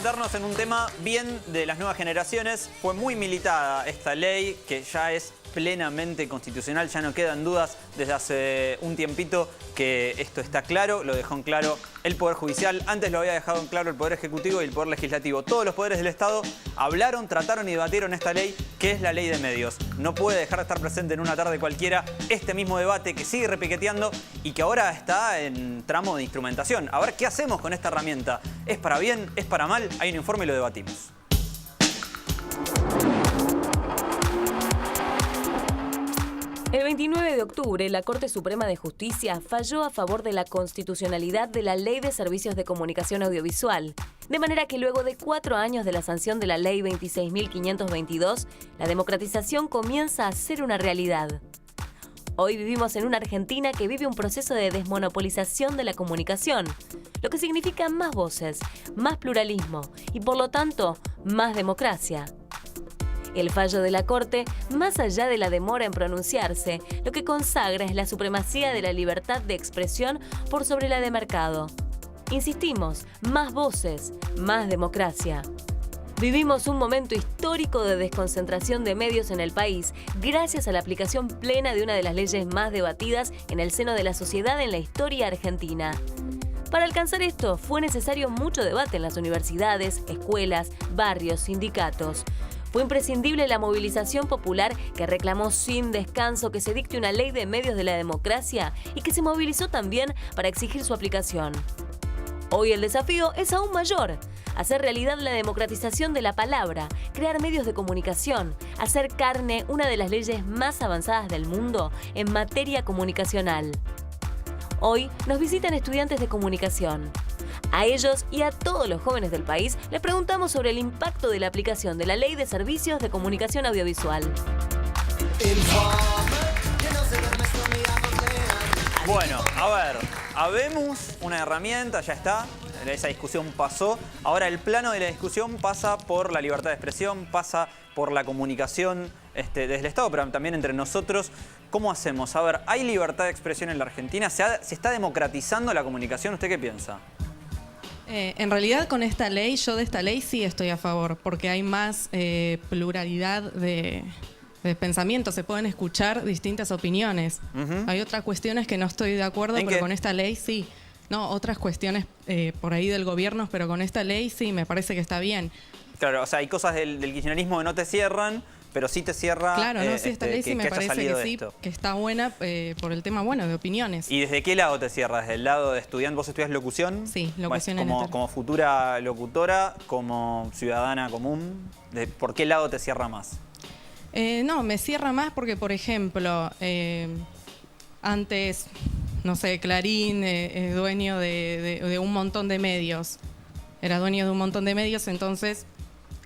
meternos en un tema bien de las nuevas generaciones. Fue muy militada esta ley, que ya es plenamente constitucional, ya no quedan dudas desde hace un tiempito que esto está claro, lo dejó en claro el Poder Judicial, antes lo había dejado en claro el Poder Ejecutivo y el Poder Legislativo. Todos los poderes del Estado hablaron, trataron y debatieron esta ley, que es la ley de medios. No puede dejar de estar presente en una tarde cualquiera este mismo debate que sigue repiqueteando y que ahora está en tramo de instrumentación. A ver, ¿qué hacemos con esta herramienta? ¿Es para bien? ¿Es para mal? Hay un informe y lo debatimos. El 29 de octubre, la Corte Suprema de Justicia falló a favor de la constitucionalidad de la Ley de Servicios de Comunicación Audiovisual, de manera que luego de 4 años de la sanción de la Ley 26.522, la democratización comienza a ser una realidad. Hoy vivimos en una Argentina que vive un proceso de desmonopolización de la comunicación, lo que significa más voces, más pluralismo y, por lo tanto, más democracia. El fallo de la Corte, más allá de la demora en pronunciarse, lo que consagra es la supremacía de la libertad de expresión por sobre la de mercado. Insistimos, más voces, más democracia. Vivimos un momento histórico de desconcentración de medios en el país gracias a la aplicación plena de una de las leyes más debatidas en el seno de la sociedad en la historia argentina. Para alcanzar esto fue necesario mucho debate en las universidades, escuelas, barrios, sindicatos. Fue imprescindible la movilización popular que reclamó sin descanso que se dicte una ley de medios de la democracia y que se movilizó también para exigir su aplicación. Hoy el desafío es aún mayor: hacer realidad la democratización de la palabra, crear medios de comunicación, hacer carne una de las leyes más avanzadas del mundo en materia comunicacional. Hoy nos visitan estudiantes de comunicación. A ellos y a todos los jóvenes del país les preguntamos sobre el impacto de la aplicación de la Ley de Servicios de Comunicación Audiovisual. Bueno, a ver, habemos una herramienta, ya está, esa discusión pasó. Ahora el plano de la discusión pasa por la libertad de expresión, pasa por la comunicación desde el Estado, pero también entre nosotros. ¿Cómo hacemos? A ver, ¿hay libertad de expresión en la Argentina? ¿Se está democratizando la comunicación? ¿Usted qué piensa? En realidad, con esta ley, yo de esta ley sí estoy a favor, porque hay más pluralidad de pensamientos, se pueden escuchar distintas opiniones. Hay otras cuestiones que no estoy de acuerdo, pero con esta ley sí. No, otras cuestiones por ahí del gobierno, pero con esta ley sí, me parece que está bien. Claro, o sea, hay cosas del kirchnerismo que no te cierran, pero sí te cierra. Claro, no, sí, esta ley sí me parece que sí, esto. que está buena por el tema, bueno, de opiniones. ¿Y desde qué lado te cierra? ¿Desde el lado de estudiante? ¿Vos estudias locución? Sí, locución como futura locutora, como ciudadana común, ¿por qué lado te cierra más? No, me cierra más porque, por ejemplo, antes, no sé, Clarín es dueño de un montón de medios. Era dueño de un montón de medios, entonces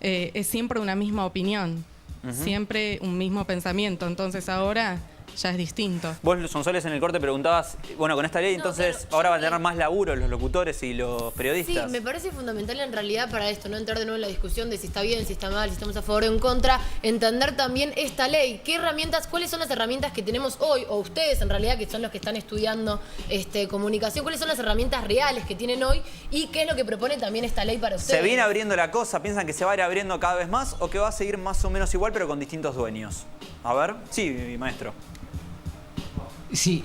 es siempre una misma opinión. Siempre un mismo pensamiento, entonces ahora ya es distinto. Vos, Sonsoles, en el corte preguntabas, bueno, con esta ley entonces claro, ahora van a tener más laburo los locutores y los periodistas. Sí, me parece fundamental en realidad para esto, no entrar de nuevo en la discusión de si está bien, si está mal, si estamos a favor o en contra, entender también esta ley, qué herramientas, cuáles son las herramientas que tenemos hoy, o ustedes en realidad, que son los que están estudiando comunicación, cuáles son las herramientas reales que tienen hoy y qué es lo que propone también esta ley para ustedes. ¿Se viene abriendo la cosa? ¿Piensan que se va a ir abriendo cada vez más o que va a seguir más o menos igual pero con distintos dueños? A ver, sí, maestro. Sí,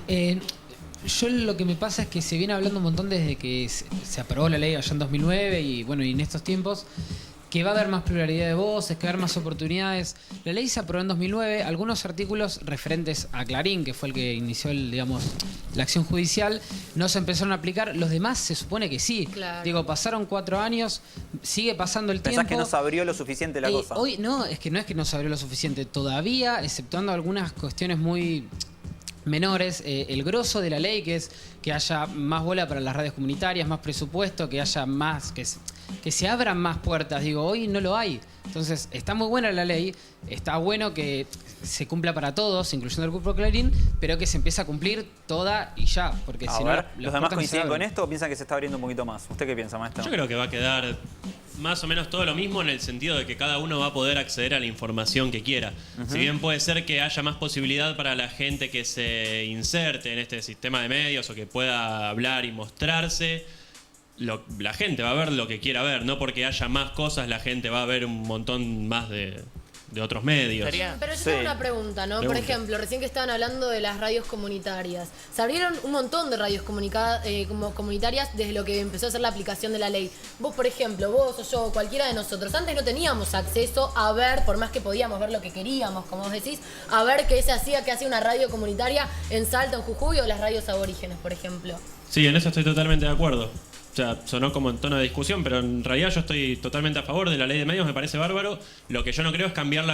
yo lo que me pasa es que se viene hablando un montón desde que se aprobó la ley allá en 2009 y bueno, y en estos tiempos, que va a haber más pluralidad de voces, que va a haber más oportunidades. La ley se aprobó en 2009, algunos artículos referentes a Clarín, que fue el que inició la acción judicial, no se empezaron a aplicar, los demás se supone que sí. Claro. Digo, pasaron 4 años, sigue pasando el tiempo. ¿Pensás que no se abrió lo suficiente la cosa? Hoy no es que no se abrió lo suficiente todavía, exceptuando algunas cuestiones muy menores, el grosso de la ley, que es que haya más bola para las radios comunitarias, más presupuesto, que haya más, que se abran más puertas. Digo, hoy no lo hay. Entonces, está muy buena la ley, está bueno que se cumpla para todos, incluyendo el Grupo Clarín, pero que se empiece a cumplir toda y ya, porque si no... ¿Los demás coinciden con esto o piensan que se está abriendo un poquito más? ¿Usted qué piensa, maestro? Yo creo que va a quedar más o menos todo lo mismo en el sentido de que cada uno va a poder acceder a la información que quiera. Si bien puede ser que haya más posibilidad para la gente que se inserte en este sistema de medios o que pueda hablar y mostrarse, la gente va a ver lo que quiera ver, no porque haya más cosas la gente va a ver un montón más de otros medios. Pero yo tengo una pregunta, ¿no? Por ejemplo, recién que estaban hablando de las radios comunitarias. Se abrieron un montón de radios comunitarias desde lo que empezó a ser la aplicación de la ley. Vos, por ejemplo, vos o yo, cualquiera de nosotros, antes no teníamos acceso a ver, por más que podíamos ver lo que queríamos, como vos decís, a ver qué se hacía, qué hacía una radio comunitaria en Salta, en Jujuy o las radios aborígenes, por ejemplo. Sí, en eso estoy totalmente de acuerdo. O sea, sonó como en tono de discusión, pero en realidad yo estoy totalmente a favor de la ley de medios, me parece bárbaro. Lo que yo no creo es cambiar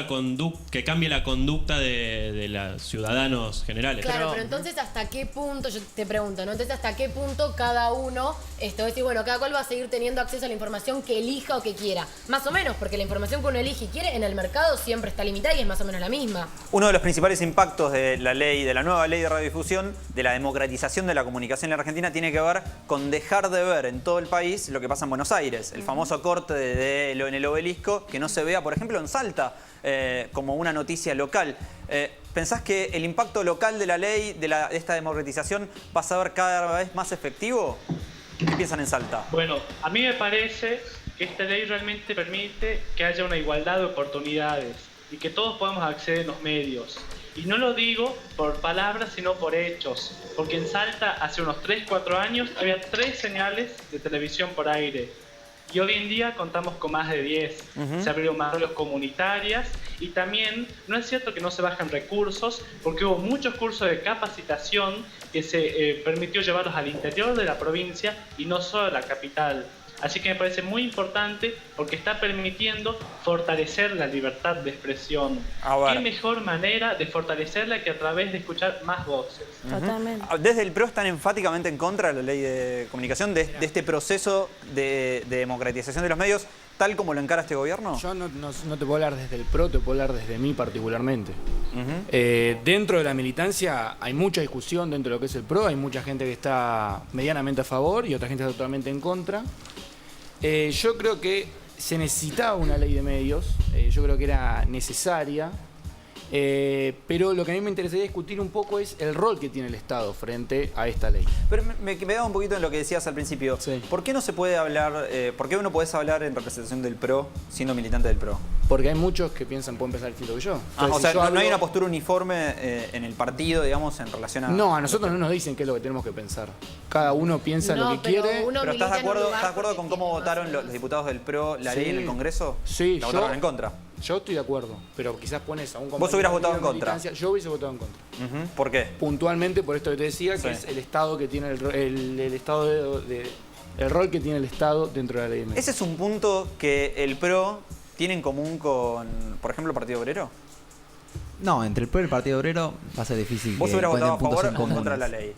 que cambie la conducta de los ciudadanos generales. Claro, pero entonces ¿hasta qué punto, yo te pregunto, ¿no? Entonces ¿hasta qué punto cada uno, decir, bueno, cada cual va a seguir teniendo acceso a la información que elija o que quiera? Más o menos, porque la información que uno elige y quiere en el mercado siempre está limitada y es más o menos la misma. Uno de los principales impactos de la nueva ley de radiodifusión, de la democratización de la comunicación en la Argentina, tiene que ver con dejar de ver en todo el país lo que pasa en Buenos Aires. El famoso corte en el Obelisco, que no se vea, por ejemplo, en Salta, como una noticia local. ¿Pensás que el impacto local de la ley, de esta democratización, va a ser cada vez más efectivo? ¿Qué piensan en Salta? Bueno, a mí me parece que esta ley realmente permite que haya una igualdad de oportunidades y que todos podamos acceder a los medios. Y no lo digo por palabras, sino por hechos. Porque en Salta, hace unos 3-4 años, había 3 señales de televisión por aire. Y hoy en día contamos con más de 10. Se abrieron más radios comunitarias. Y también, no es cierto que no se bajan recursos, porque hubo muchos cursos de capacitación que se permitió llevarlos al interior de la provincia y no solo a la capital. Así que me parece muy importante porque está permitiendo fortalecer la libertad de expresión. ¿Qué mejor manera de fortalecerla que a través de escuchar más voces? Totalmente. Desde el PRO están enfáticamente en contra de la ley de comunicación, de este proceso de democratización de los medios, tal como lo encara este gobierno. Yo no te puedo hablar desde el PRO, te puedo hablar desde mí particularmente. Dentro de la militancia hay mucha discusión dentro de lo que es el PRO, hay mucha gente que está medianamente a favor y otra gente está totalmente en contra. Yo creo que se necesitaba una ley de medios, yo creo que era necesaria, pero lo que a mí me interesaría discutir un poco es el rol que tiene el Estado frente a esta ley. Pero me quedaba un poquito en lo que decías al principio. Sí. ¿Por qué no se puede hablar, por qué uno podés hablar en representación del PRO siendo militante del PRO? Porque hay muchos que pueden pensar distinto que yo. O sea, no hay una postura uniforme en el partido, digamos, en relación a... No, a nosotros no nos dicen qué es lo que tenemos que pensar. Cada uno piensa lo que quiere. Pero ¿estás de acuerdo con cómo votaron los diputados del PRO la ley en el Congreso? Sí, ¿La votaron en contra? Yo estoy de acuerdo, pero quizás pones a un compañero... ¿Vos hubieras votado en contra? Yo hubiese votado en contra. ¿Por qué? Puntualmente por esto que te decía, que es el Estado que tiene el rol que tiene el Estado dentro de la ley de medios. ¿Ese es un punto que el PRO tiene en común con, por ejemplo, el Partido Obrero? No, entre el PRO y el Partido Obrero va a ser difícil. ¿Vos hubieras votado a favor o en comunes. contra de la ley?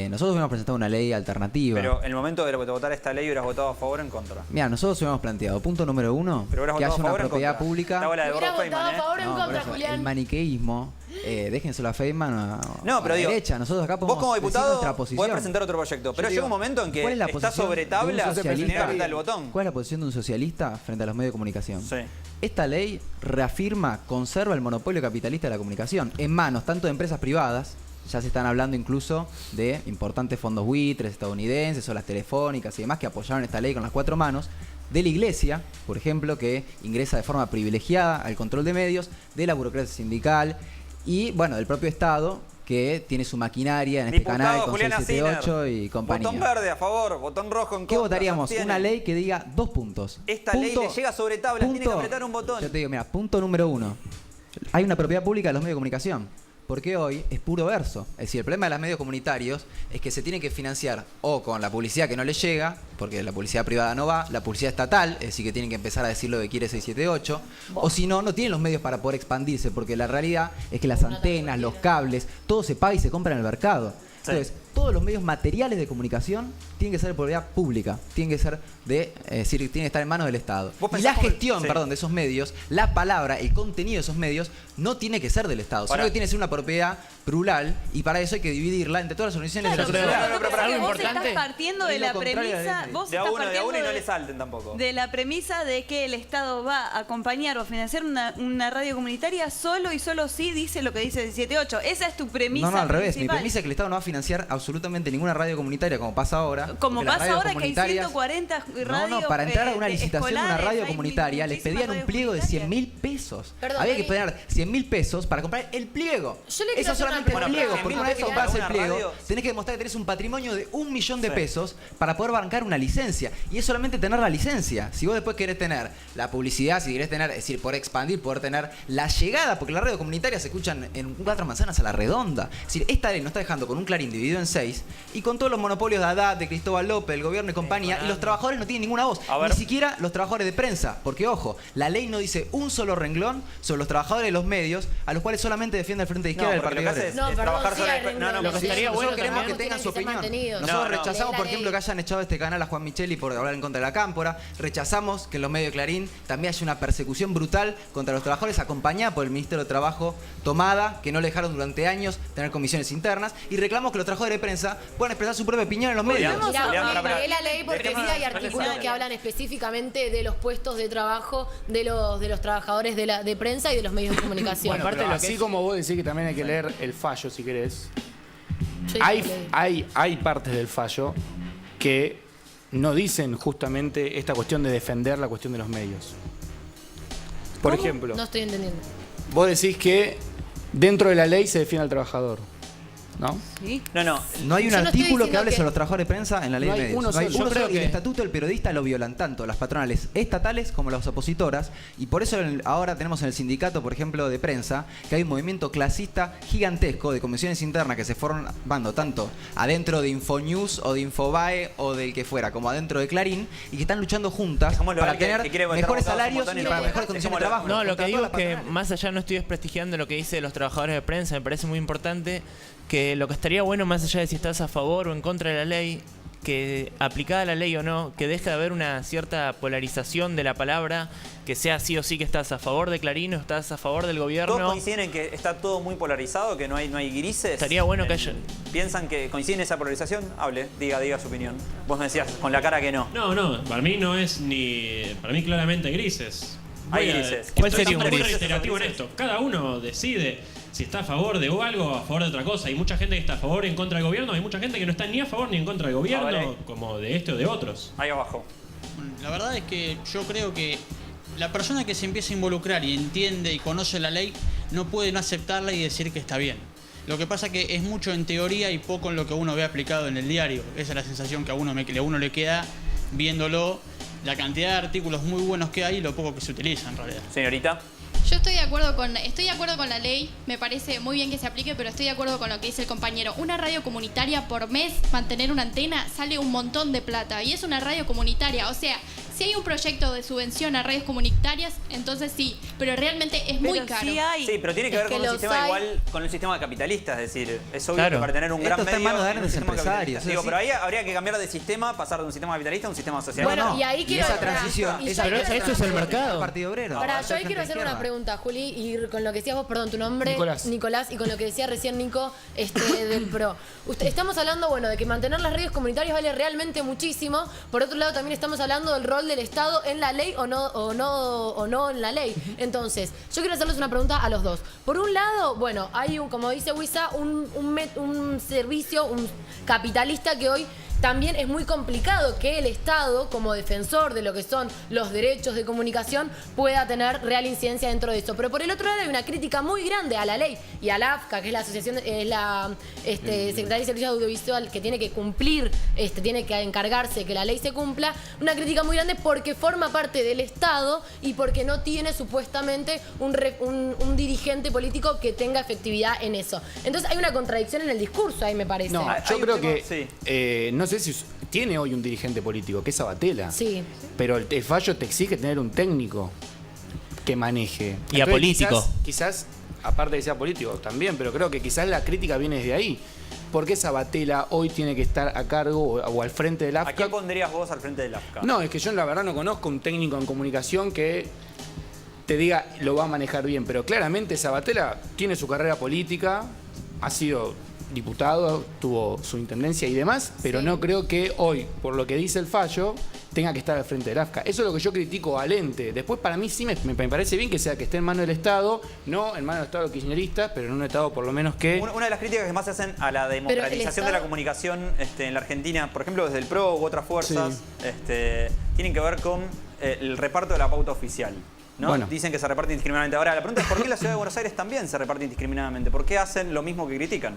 Nosotros hubiéramos presentado una ley alternativa. Pero en el momento de votar esta ley, ¿hubieras votado a favor o en contra? Mira, nosotros hubiéramos planteado, punto número 1, que haya una propiedad pública. ¿Hubieras votado a favor o en contra, Julián? El maniqueísmo, déjenselo a Feynman no, pero a la digo, derecha. Nosotros acá podemos vos como diputado nuestra posición. podés presentar otro proyecto, pero llega un momento en que ¿cuál es la está posición sobre de tabla un socialista? frente al botón. ¿Cuál es la posición de un socialista frente a los medios de comunicación? Sí. Esta ley reafirma, conserva el monopolio capitalista de la comunicación en manos tanto de empresas privadas. Ya se están hablando incluso de importantes fondos buitres estadounidenses o las telefónicas y demás que apoyaron esta ley con las 4 manos. De la Iglesia, por ejemplo, que ingresa de forma privilegiada al control de medios, de la burocracia sindical y, bueno, del propio Estado, que tiene su maquinaria en este canal con 678 y compañía. Botón verde a favor, botón rojo en contra. ¿Qué votaríamos? Una ley que diga 2 puntos. Esta ley le llega sobre tabla, tiene que apretar un botón. Yo te digo, mira, punto número 1. Hay una propiedad pública de los medios de comunicación. Porque hoy es puro verso. Es decir, el problema de los medios comunitarios es que se tienen que financiar o con la publicidad que no les llega, porque la publicidad privada no va, la publicidad estatal, es decir, que tienen que empezar a decir lo que quiere 678, o si no, no tienen los medios para poder expandirse, porque la realidad es que las antenas, los cables, todo se paga y se compra en el mercado. Entonces, todos los medios materiales de comunicación tienen que ser de propiedad pública, tienen que ser tienen que estar en manos del Estado. Y la gestión, de esos medios, la palabra, el contenido de esos medios, no tiene que ser del Estado, sino que tiene que ser una propiedad plural y para eso hay que dividirla entre todas las organizaciones de la sociedad. Pero algo importante. Vos estás partiendo de la premisa, de a uno y no le salten tampoco. De la premisa de que el Estado va a acompañar o financiar una radio comunitaria solo y solo si dice lo que dice 178. Esa es tu premisa. No, al revés. principal. Mi premisa es que el Estado no va a financiar absolutamente absolutamente ninguna radio comunitaria como pasa ahora. Como porque las pasa radios ahora que hay comunitarias- 140 radios. No, para entrar a una licitación de una escolares, radio hay comunitaria les muchísimas pedían un radios pliego de comunitarias. 100.000 pesos. Perdón, Había que Dani. pagar 100.000 pesos para comprar el pliego. Yo le quiero Eso hacer una solamente el pregunta. pliego, Bueno, porque 100.000 una vez que pesos compras el para una pliego, radio. tenés que demostrar que tenés un patrimonio de 1 millón de pesos para poder bancar una licencia. Y es solamente tener la licencia. Si vos después querés tener la publicidad, si querés tener, es decir, poder expandir, poder tener la llegada, porque las radios comunitarias se escuchan en 4 manzanas a la redonda. Es decir, esta ley nos está dejando con un Clarín dividido en 6 y con todos los monopolios de Haddad, de Cristóbal López, el gobierno y compañía, y los trabajadores no tienen ninguna voz. A ver. Ni siquiera los trabajadores de prensa. Porque, ojo, la ley no dice un solo renglón sobre los trabajadores de los medios, a los cuales solamente defiende el Frente de Izquierda del porque Partido lo que Verde. hace es trabajar sobre el... lo que estaría bueno los queremos que trabajos tengan su tienen que ser opinión. mantenidos. Nosotros No, rechazamos, la por ley. ejemplo, que hayan echado este canal a Juan Micheli por hablar en contra de la Cámpora. Rechazamos que en los medios de Clarín también haya una persecución brutal contra los trabajadores acompañada por el Ministerio de Trabajo tomada, que no le dejaron durante años tener comisiones internas. Y reclamamos que los trabajadores de prensa puedan expresar su propia opinión en los medios. Mirá, pegué la ley porque Dejemos- sí hay artículos que hablan específicamente de los puestos de trabajo de los trabajadores de prensa y de los medios de comunicación. Bueno, pero así como vos decís que también hay que leer el fallo, si querés, Yo hay partes del fallo que no dicen justamente esta cuestión de defender la cuestión de los medios. Por ejemplo, no estoy entendiendo. vos decís que dentro de la ley se defiende al trabajador, ¿no? No. No hay un Yo no estoy artículo que diciendo hable que- sobre los trabajadores de prensa en la ley No de hay medios. uno No hay solo. uno Yo creo solo, y el que- estatuto del periodista lo violan tanto las patronales estatales como las opositoras, y por eso ahora tenemos en el sindicato, por ejemplo, de prensa, que hay un movimiento clasista gigantesco de comisiones internas que se formando tanto adentro de Infonews o de Infobae o del que fuera, como adentro de Clarín, y que están luchando juntas Dejémoslo para al que tener quiere votar mejores votados un salarios montón y y no para puede. mejores condiciones de Dejémoslo. trabajo. No, lo que contra digo todas es que las patronales. más allá no estoy desprestigiando lo que dice los trabajadores de prensa, me parece muy importante que lo que estaría bueno, más allá de si estás a favor o en contra de la ley, que aplicada la ley o no, que deje de haber una cierta polarización de la palabra, que sea sí o sí que estás a favor de Clarín o estás a favor del gobierno. ¿Todos coinciden en que está todo muy polarizado, que no hay grises? Estaría bueno que haya... ¿Piensan que coinciden en esa polarización? Hable, diga su opinión. Vos me decías con la cara que no. No, para mí no es ni... Para mí claramente grises. Hay Voy a- grises. ¿Cuál estoy sería un muy gris? reiterativo en esto. Cada uno decide si está a favor de algo o a favor de otra cosa. Hay mucha gente que está a favor y en contra del gobierno. Hay mucha gente que no está ni a favor ni en contra del gobierno, Vale. como de este o de otros. Ahí abajo. La verdad es que yo creo que la persona que se empieza a involucrar y entiende y conoce la ley no puede no aceptarla y decir que está bien. Lo que pasa que es mucho en teoría y poco en lo que uno ve aplicado en el diario. Esa es la sensación que a uno le queda viéndolo, la cantidad de artículos muy buenos que hay y lo poco que se utiliza en realidad. Señorita. Yo estoy de acuerdo con la ley, me parece muy bien que se aplique, pero estoy de acuerdo con lo que dice el compañero. Una radio comunitaria por mes, mantener una antena, sale un montón de plata y es una radio comunitaria. O sea, si hay un proyecto de subvención a radios comunitarias, entonces sí, pero realmente es muy caro. Sí, pero tiene que Es ver que con un los sistema hay. igual, con un sistema capitalista, es decir, es obvio Claro. que para tener un gran Esto está en medio... manos de es un grandes sistema empresarios, capitalista. Digo, es pero ahí habría que cambiar de sistema, pasar de un sistema capitalista a un sistema social. Bueno, No, y ahí quiero... esa transición, y esa yo ahí Pero quiero- eso es el mercado. Partido Obrero. Pará, Va a yo ser ahí quiero frente hacer una izquierda. pregunta, Juli, y con lo que decías vos, perdón, tu nombre, Nicolás. y con lo que decía recién Nico, del PRO. Estamos hablando, bueno, de que mantener las radios comunitarias vale realmente muchísimo. Por otro lado, también estamos hablando del rol del Estado en la ley o no en la ley. Entonces, yo quiero hacerles una pregunta a los dos. Por un lado, bueno, hay como dice Wisa, un servicio, un capitalista que hoy también es muy complicado que el Estado, como defensor de lo que son los derechos de comunicación, pueda tener real incidencia dentro de eso. Pero por el otro lado hay una crítica muy grande a la ley y a la AFCA, que es la asociación, es la Secretaría de Servicios Audiovisual, que tiene que cumplir, tiene que encargarse que la ley se cumpla. Una crítica muy grande porque forma parte del Estado y porque no tiene supuestamente un dirigente político que tenga efectividad en eso. Entonces hay una contradicción en el discurso ahí, me parece. No, Hay yo un creo tema- que, sí. no sé si tiene hoy un dirigente político, que es Sabatella. Sí. Pero el fallo te exige tener un técnico que maneje. Y Entonces, apolítico. Quizás, aparte de que sea político también, pero creo que quizás la crítica viene desde ahí. ¿Por qué Sabatella hoy tiene que estar a cargo o al frente del ¿A AFCA? quién pondrías vos al frente del AFCA? No, es que yo la verdad no conozco un técnico en comunicación que te diga lo va a manejar bien, pero claramente Sabatella tiene su carrera política, ha sido diputado, tuvo su intendencia y demás, pero Sí. no creo que hoy, por lo que dice el fallo, tenga que estar al frente del AFCA. Eso es lo que yo critico al ente. Después, para mí sí me parece bien que esté en manos del Estado, no en manos del Estado kirchnerista, pero en un Estado por lo menos que... Una de las críticas que más se hacen a la democratización de la comunicación en la Argentina, por ejemplo desde el PRO u otras fuerzas, tienen que ver con el reparto de la pauta oficial. ¿no? Bueno. Dicen que se reparte indiscriminadamente. Ahora, la pregunta es ¿por qué la Ciudad de Buenos Aires también se reparte indiscriminadamente? ¿Por qué hacen lo mismo que critican?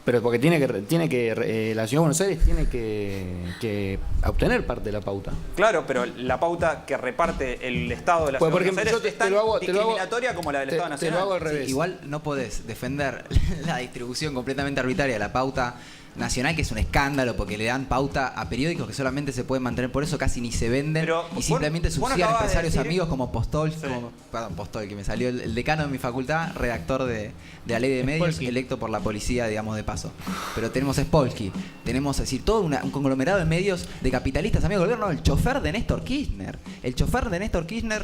Pero porque la Ciudad de Buenos Aires tiene que obtener parte de la pauta. Claro, pero la pauta que reparte el Estado de la Ciudad de Buenos Aires es tan discriminatoria como la del Estado Nacional. Te lo hago al revés. Sí, igual no podés defender la distribución completamente arbitraria de la pauta nacional, que es un escándalo porque le dan pauta a periódicos que solamente se pueden mantener, por eso casi ni se venden, y simplemente subsidian empresarios amigos como Postol, que me salió el decano de mi facultad, redactor de la ley de medios, Spolsky, electo por la policía, digamos, de paso. Pero tenemos Spolsky, tenemos, es decir, todo un conglomerado de medios de capitalistas amigos del gobierno, el chofer de Néstor Kirchner,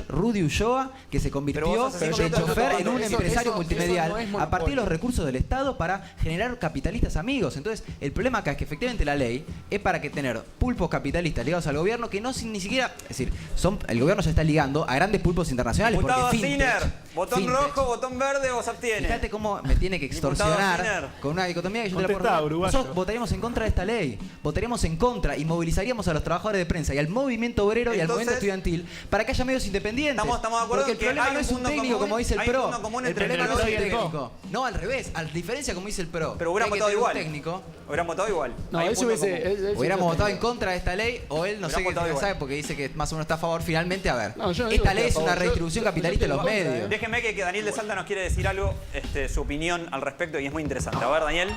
Rudy Ulloa, que se convirtió de chofer en un empresario multimedial a partir de los recursos del Estado para generar capitalistas amigos. Entonces, el problema acá es que efectivamente la ley es para que tener pulpos capitalistas ligados al gobierno que no ni siquiera, es decir, el gobierno se está ligando a grandes pulpos internacionales. Diputado porque Sinner, botón rojo, botón verde o se abstiene. Fíjate cómo me tiene que extorsionar con una dicotomía que yo te la puedo dar. Nosotros votaríamos en contra de esta ley, votaríamos en contra y movilizaríamos a los trabajadores de prensa y al movimiento obrero y al movimiento estudiantil para que haya medios independientes. Estamos de acuerdo porque el problema no es un técnico como dice el PRO. El problema no es un técnico. No, al revés, a diferencia como dice el PRO. Pero hubieran votado igual. Hubieran votado igual. No, eso hubiéramos votado en contra de esta ley, o él no sé qué sabe porque dice que más o menos está a favor. Finalmente, a ver, esta ley es una redistribución capitalista de los medios. Déjeme que Daniel de Salta nos quiere decir algo, su opinión al respecto, y es muy interesante. A ver, Daniel.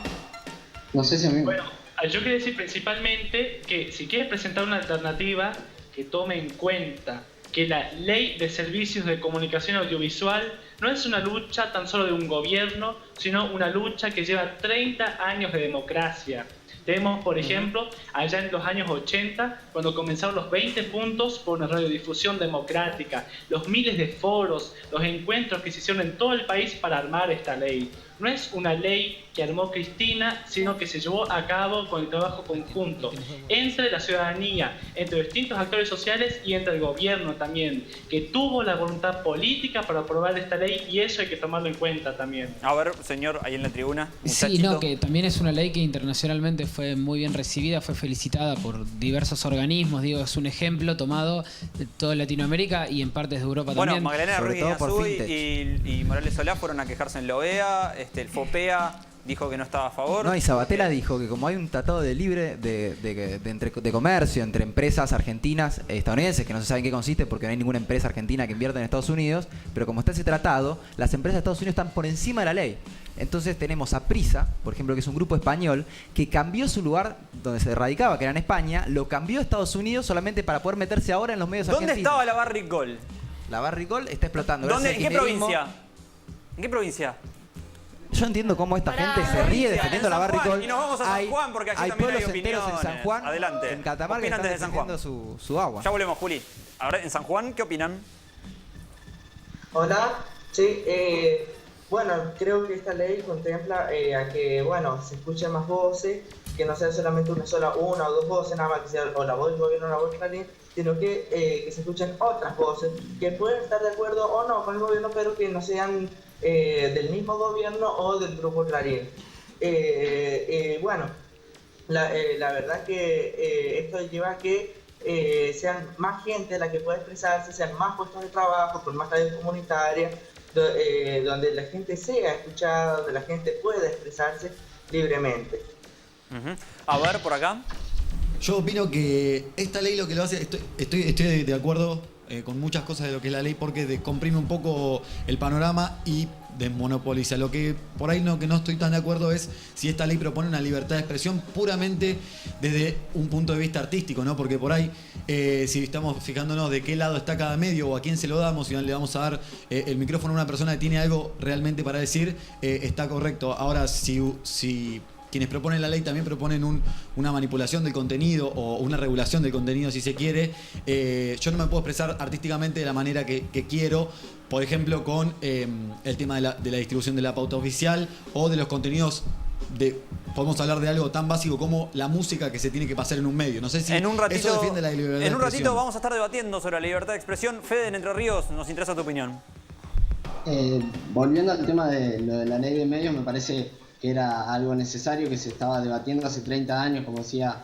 No sé si a mí... Bueno, yo quiero decir principalmente que si quieres presentar una alternativa, que tome en cuenta que la Ley de Servicios de Comunicación Audiovisual no es una lucha tan solo de un gobierno, sino una lucha que lleva 30 años de democracia. Tenemos, por ejemplo, allá en los años 80, cuando comenzaron los 20 puntos por una radiodifusión democrática, los miles de foros, los encuentros que se hicieron en todo el país para armar esta ley. No es una ley que armó Cristina, sino que se llevó a cabo con el trabajo conjunto entre la ciudadanía, entre distintos actores sociales y entre el gobierno también, que tuvo la voluntad política para aprobar esta ley, y eso hay que tomarlo en cuenta también. A ver, señor, ahí en la tribuna. Sí, no, que también es una ley que internacionalmente fue muy bien recibida, fue felicitada por diversos organismos, digo, es un ejemplo tomado de toda Latinoamérica y en partes de Europa también. Bueno, Magdalena Ruiz y Morales Solá fueron a quejarse en la OEA, el FOPEA dijo que no estaba a favor. No, y Sabatella dijo que como hay un tratado de libre de comercio entre empresas argentinas estadounidenses, que no se sabe en qué consiste porque no hay ninguna empresa argentina que invierta en Estados Unidos, pero como está ese tratado, las empresas de Estados Unidos están por encima de la ley. Entonces tenemos a Prisa, por ejemplo, que es un grupo español, que cambió su lugar donde se radicaba, que era en España, lo cambió a Estados Unidos solamente para poder meterse ahora en los medios argentinos. ¿Dónde estaba la Barricol? La Barricol está explotando. ¿En qué provincia? ¿En qué provincia? Yo entiendo cómo esta gente se ríe defendiendo la Barricol. Y nos vamos a San Juan porque aquí también hay opiniones. En San Juan, adelante. En Catamarca están desde San Juan su agua. Ya volvemos, Juli. Ahora, en San Juan, ¿qué opinan? Hola, sí, bueno, creo que esta ley contempla a que, bueno, se escuchen más voces, que no sea solamente una o dos voces, nada más que sea o la voz del gobierno o la voz de Clarín, sino que se escuchen otras voces que pueden estar de acuerdo o no con el gobierno, pero que no sean del mismo gobierno o del grupo Clarín. Bueno, la verdad que esto lleva a que sean más gente la que pueda expresarse, sean más puestos de trabajo, con más radios comunitarias, donde la gente sea escuchada, donde la gente pueda expresarse libremente. A ver, por acá. Yo opino que esta ley lo que lo hace, estoy de acuerdo con muchas cosas de lo que es la ley, porque comprime un poco el panorama y desmonopoliza. Lo que por ahí que no estoy tan de acuerdo es si esta ley propone una libertad de expresión puramente desde un punto de vista artístico, ¿no? Porque por ahí, si estamos fijándonos de qué lado está cada medio o a quién se lo damos, si le vamos a dar el micrófono a una persona que tiene algo realmente para decir, está correcto. Ahora, si quienes proponen la ley también proponen una manipulación del contenido o una regulación del contenido, si se quiere, yo no me puedo expresar artísticamente de la manera que quiero, por ejemplo, con el tema de la distribución de la pauta oficial o de los contenidos podemos hablar de algo tan básico como la música que se tiene que pasar en un medio. No sé si en un ratito, eso defiende la libertad de en un ratito expresión. vamos a estar debatiendo sobre la libertad de expresión. Fede, en Entre Ríos, nos interesa tu opinión. Volviendo al tema de lo de la ley de medios, me parece que era algo necesario, que se estaba debatiendo hace 30 años, como decía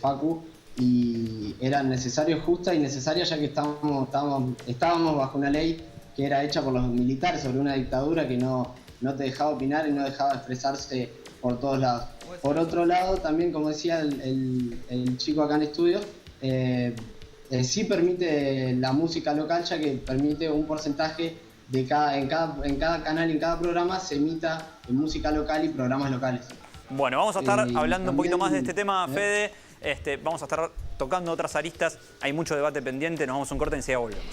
Facu, y era necesario, justa y necesaria, ya que estábamos bajo una ley que era hecha por los militares sobre una dictadura que no te dejaba opinar y no dejaba expresarse por todos lados. Por otro lado, también, como decía el chico acá en estudio, sí permite la música local, ya que permite un porcentaje de en cada canal, en cada programa se emita música local y programas locales. Bueno, vamos a estar hablando un poquito también, más de este tema, Fede. Vamos a estar tocando otras aristas. Hay mucho debate pendiente. Nos vamos a un corte y enseguida volvemos.